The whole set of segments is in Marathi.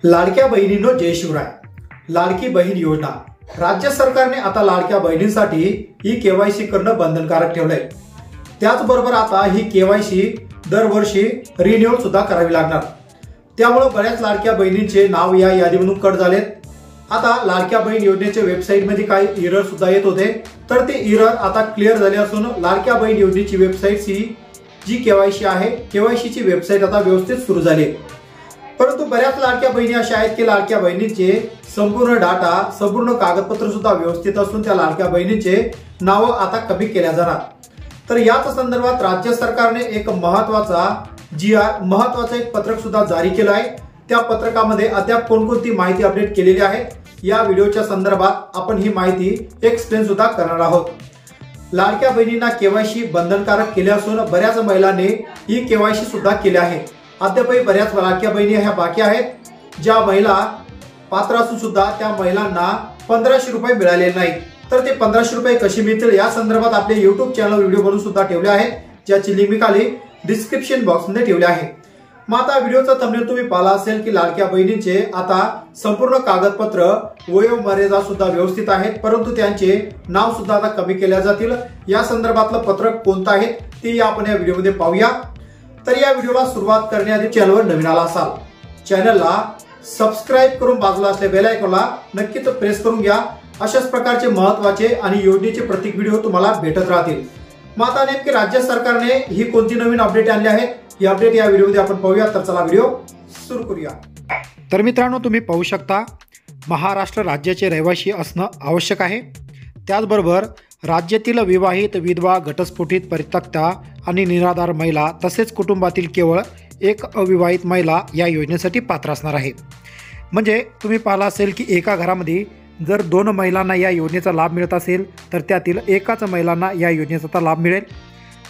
लाडक्या बहिणींनो जय शिवराय। लाडकी बहीण योजना राज्य सरकारने आता लाडक्या बहिणींसाठी ही केवायसी करणं बंधनकारक ठेवलंय। त्याचबरोबर आता ही केवायसी दरवर्षी रिन्यूअल सुद्धा करावी लागणार। त्यामुळे बऱ्याच लाडक्या बहिणींचे नाव या यादीमधून कट झालेत। आता लाडक्या बहीण योजनेच्या वेबसाईट मध्ये काही एरर सुद्धा येत होते, तर ते एरर आता क्लिअर झाले असून लाडक्या बहीण योजनेची वेबसाईट जी केवायसी आहे, केवायसी ची वेबसाईट आता व्यवस्थित सुरू झाली आहे। परंतु बऱ्याच लाडक्या बहिणी अशा आहेत की लाडक्या बहिणींचे संपूर्ण डाटा, संपूर्ण कागदपत्र सुद्धा व्यवस्थित असून त्या लाडक्या बहिणींचे नाव आता कमी केल्या जाणार। तर याच संदर्भात राज्य सरकारने एक महत्वाचा एक पत्रक सुद्धा जारी केलं आहे। त्या पत्रकामध्ये अद्याप कोणकोणती माहिती अपडेट केलेली आहे, या व्हिडिओच्या संदर्भात आपण ही माहिती एक्सप्लेन सुद्धा करणार आहोत। लाडक्या बहिणींना केवायसी बंधनकारक केले असून बऱ्याच महिलांनी ही केवायसी सुद्धा केली आहे। अद्यापही बऱ्याच लाडक्या बहिणी ह्या बाकी आहेत, ज्या महिला पात्र असून सुद्धा त्या महिलांना 1500 रुपये मिळाले नाही। तर ते 1500 रुपये कसे मिळतील या संदर्भात आपले YouTube चॅनल व्हिडिओ बनवून सुद्धा ठेवले आहे, ज्याची लिंक मी खाली डिस्क्रिप्शन बॉक्स मध्ये ठेवले आहे। मग आता व्हिडिओचा थंबनेल तुम्ही पाहिला असेल की लाडक्या बहिणींचे आता संपूर्ण कागदपत्र, वयोमर्यादा सुद्धा व्यवस्थित आहेत, परंतु त्यांचे नाव सुद्धा आता कमी केल्या जातील। या संदर्भातलं पत्रक कोणतं आहे ते आपण या व्हिडिओमध्ये पाहूया। तर या व्हिडिओला सुरुवात करण्याआधी चॅनलवर नवीन आला असाल, चॅनलला सबस्क्राइब करून बाजूला असलेल्या बेल आयकॉनला नक्कीच प्रेस करून घ्या। अशाच प्रकारचे महत्त्वाचे आणि योजनेचे प्रत्येक व्हिडिओ तुम्हाला भेटत राहतील। मग आता नेमके राज्य सरकारने ही कोणती नवीन अपडेट आणली आहे, ही अपडेट या व्हिडिओमध्ये आपण पाहूया। तर चला व्हिडिओ सुरू करूया। तर मित्रांनो, तुम्ही पाहू शकता महाराष्ट्र राज्याचे रहिवासी असणं आवश्यक आहे। त्याचबरोबर राज्यातील विवाहित, विधवा, घटस्फोटित, परित्यक्ता आणि निराधार महिला तसेच कुटुंबातील केवळ एक अविवाहित महिला या योजनेसाठी पात्र असणार आहे। म्हणजे तुम्ही पाहिलं असेल की एका घरामध्ये जर 2 महिलांना या योजनेचा लाभ मिळत असेल तर त्यातील एकाच महिलांना या योजनेचा लाभ मिळेल।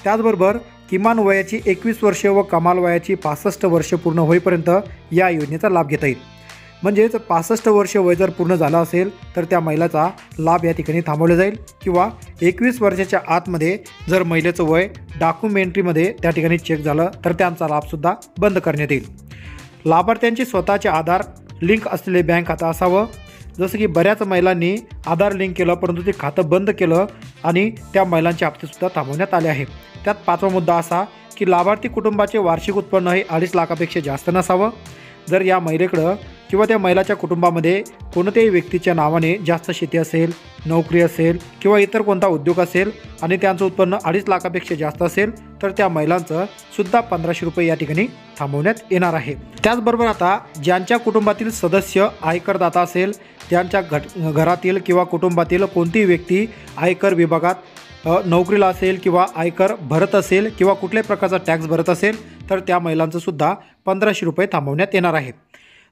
त्याचबरोबर किमान वयाची 21 वर्षे व कमाल वयाची 65 वर्षे पूर्ण होईपर्यंत या योजनेचा लाभ घेता येईल। म्हणजेच 65 वर्ष वय जर पूर्ण झालं असेल तर त्या महिलेचा लाभ या ठिकाणी थांबवला जाईल, किंवा 21 वर्षाच्या आतमध्ये जर महिलेचं वय डॉक्युमेंटरीमध्ये त्या ठिकाणी चेक झालं तर त्यांचा लाभसुद्धा बंद करण्यात येईल। लाभार्थ्यांची स्वतःचे आधार लिंक असलेले बँक खातं असावं। जसं की बऱ्याच महिलांनी आधार लिंक केलं परंतु ते खातं बंद केलं आणि त्या महिलांचे हप्तेसुद्धा थांबवण्यात आले आहे। त्यात 5वा मुद्दा असा की लाभार्थी कुटुंबाचे वार्षिक उत्पन्न हे 2.5 लाखापेक्षा जास्त नसावं। जर या महिलेकडं किंवा त्या महिलाच्या कुटुंबामध्ये कोणत्याही व्यक्तीच्या नावाने जास्त शेती असेल, नोकरी असेल किंवा इतर कोणता उद्योग असेल आणि त्यांचं उत्पन्न 2.5 लाखापेक्षा जास्त असेल तर त्या महिलांचं सुद्धा 1500 रुपये या ठिकाणी थांबवण्यात येणार आहे। त्याचबरोबर आता ज्यांच्या कुटुंबातील सदस्य आयकरदाता असेल, त्यांच्या घरातील किंवा कुटुंबातील कोणतीही व्यक्ती आयकर विभागात नोकरीला असेल किंवा आयकर भरत असेल किंवा कुठल्याही प्रकारचा टॅक्स भरत असेल तर त्या महिलांचं सुद्धा 1500 रुपये थांबवण्यात येणार आहे।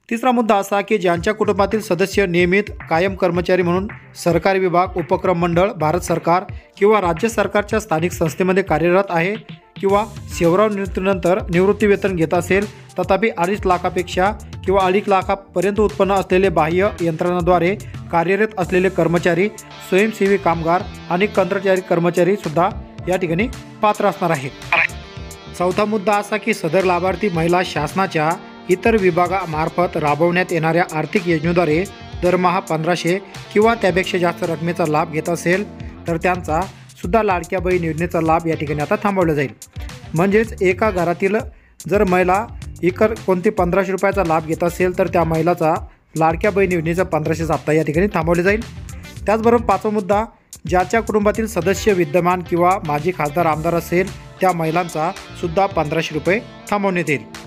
तिसरा मुद्दा असा की ज्यांच्या कुटुंबातील सदस्य नियमित कायम कर्मचारी म्हणून सरकारी विभाग, उपक्रम मंडळ, भारत सरकार किंवा राज्य सरकारच्या स्थानिक संस्थेमध्ये कार्यरत आहे किंवा सेवानिवृत्तीनंतर निवृत्ती वेतन घेत असेल, तथापि 2.5 लाखापेक्षा किंवा 2.5 लाखापर्यंत उत्पन्न असलेले बाह्य यंत्रणाद्वारे कार्यरत असलेले कर्मचारी, स्वयंसेवी कामगार आणि कंत्राटदारी कर्मचारी सुद्धा या ठिकाणी पात्र असणार आहे। चौथा मुद्दा असा की सदर लाभार्थी महिला शासनाच्या इतर विभागामार्फत राबवण्यात येणाऱ्या आर्थिक योजनेद्वारे दरमहा 1500 किंवा त्यापेक्षा जास्त रकमेचा लाभ घेत असेल तर त्यांचा सुद्धा लाडक्या बहीण योजनेचा लाभ या ठिकाणी आता थांबवला जाईल। म्हणजेच एका घरातील जर महिला इतर कोणती 1500 रुपयाचा लाभ घेत असेल तर त्या महिलाचा लाडक्या बहीण योजनेचा 1500चा हप्ता या ठिकाणी थांबवला जाईल। त्याचबरोबर 5वा मुद्दा, ज्याच्या कुटुंबातील सदस्य विद्यमान किंवा माजी खासदार, आमदार असेल त्या महिलांचा सुद्धा 1500 रुपये थांबवण्यात येईल।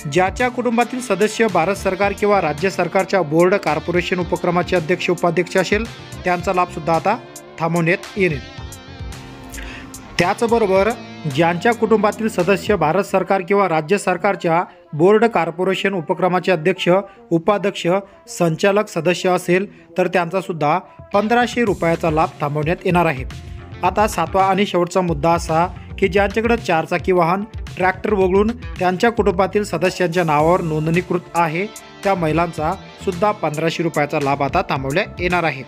ज्याच्या कुटुंबातील सदस्य भारत सरकार किंवा राज्य सरकारच्या बोर्ड, कॉर्पोरेशन, उपक्रमाचे अध्यक्ष, उपाध्यक्ष असेल त्यांचा लाभसुद्धा आता थांबवण्यात येईल। त्याचबरोबर ज्यांच्या कुटुंबातील सदस्य भारत सरकार किंवा राज्य सरकारच्या बोर्ड, कॉर्पोरेशन, उपक्रमाचे अध्यक्ष, उपाध्यक्ष, संचालक सदस्य असेल तर त्यांचा सुद्धा 1500 रुपयाचा लाभ थांबवण्यात येणार आहे। आता 7वा आणि शेवटचा मुद्दा असा की ज्यांच्याकडे 4 चाकी वाहन, ट्रॅक्टर वगळून त्यांच्या कुटुंबातील सदस्यांच्या नावावर नोंदणीकृत आहे त्या महिलांचा सुद्धा 1500 रुपयाचा लाभ आता थांबवण्यात येणार आहे।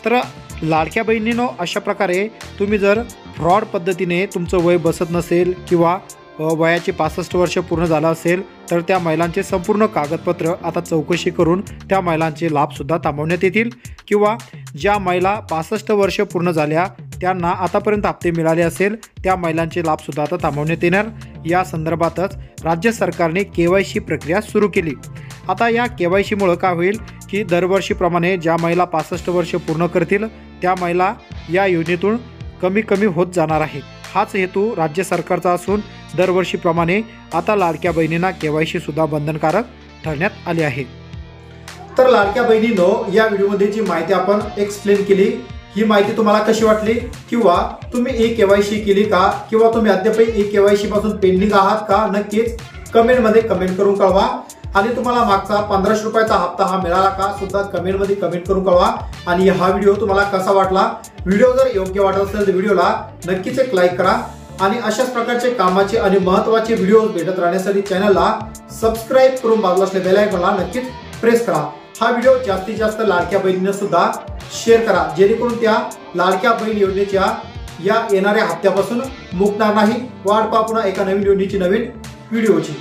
तर लाडक्या बहिणींनो, अशा प्रकारे तुम्ही जर फ्रॉड पद्धतीने तुमचं वय बसत नसेल किंवा वयाचे 65 वर्ष पूर्ण झालं असेल तर त्या महिलांचे संपूर्ण कागदपत्र आता चौकशी करून त्या महिलांचे लाभसुद्धा थांबवण्यात येतील, किंवा ज्या महिला 65 वर्ष पूर्ण झाल्या त्यांना आतापर्यंत हप्ते मिळाले असेल त्या महिलांचे लाभसुद्धा आता थांबवण्यात येणार। या संदर्भातच राज्य सरकारने KYC प्रक्रिया सुरू केली। आता या KYCमुळे काय होईल की दरवर्षीप्रमाणे ज्या महिला 65 वर्ष पूर्ण करतील त्या महिला या योजनेतून कमी कमी होत जाणार आहे। हाच हेतू राज्य सरकारचा असून दरवर्षीप्रमाणे आता लाडक्या बहिणींना KYC सुद्धा बंधनकारक ठरण्यात आले आहे। तर लाडक्या बहिणींनो, या व्हिडिओमध्ये जी माहिती आपण एक्सप्लेन केली ही माहिती तुम्हाला कशी वाटली, किंवा तुम्ही KYC केली का, किंवा तुम्ही अद्यापही KYC पासून पेंडिंग आहात का, नक्कीच कमेंटमध्ये कमेंट करून कळवा। आणि तुम्हाला मागचा 1500 रुपयाचा हप्ता हा मिळाला का सुद्धा कमेंटमध्ये कमेंट करून कळवा। आणि हा व्हिडिओ तुम्हाला कसा वाटला, व्हिडिओ जर योग्य वाटत असेल तर व्हिडिओला नक्कीच एक लाईक करा आणि अशाच प्रकारचे कामाचे आणि महत्त्वाचे व्हिडिओ भेटत राहण्यासाठी चॅनलला सबस्क्राईब करून बाजूला असलेल्या बेल आयकॉनला नक्कीच प्रेस करा। हा व्हिडिओ जास्तीत जास्त लाडक्या बहिणींना सुद्धा शेअर करा, जेणेकरून त्या लाडक्या बहीण योजनेच्या या येणाऱ्या हप्त्यापासून मुक्तणार नाही। वाट पहा पुन्हा एका नवीन योजनेची नवीन व्हिडिओची।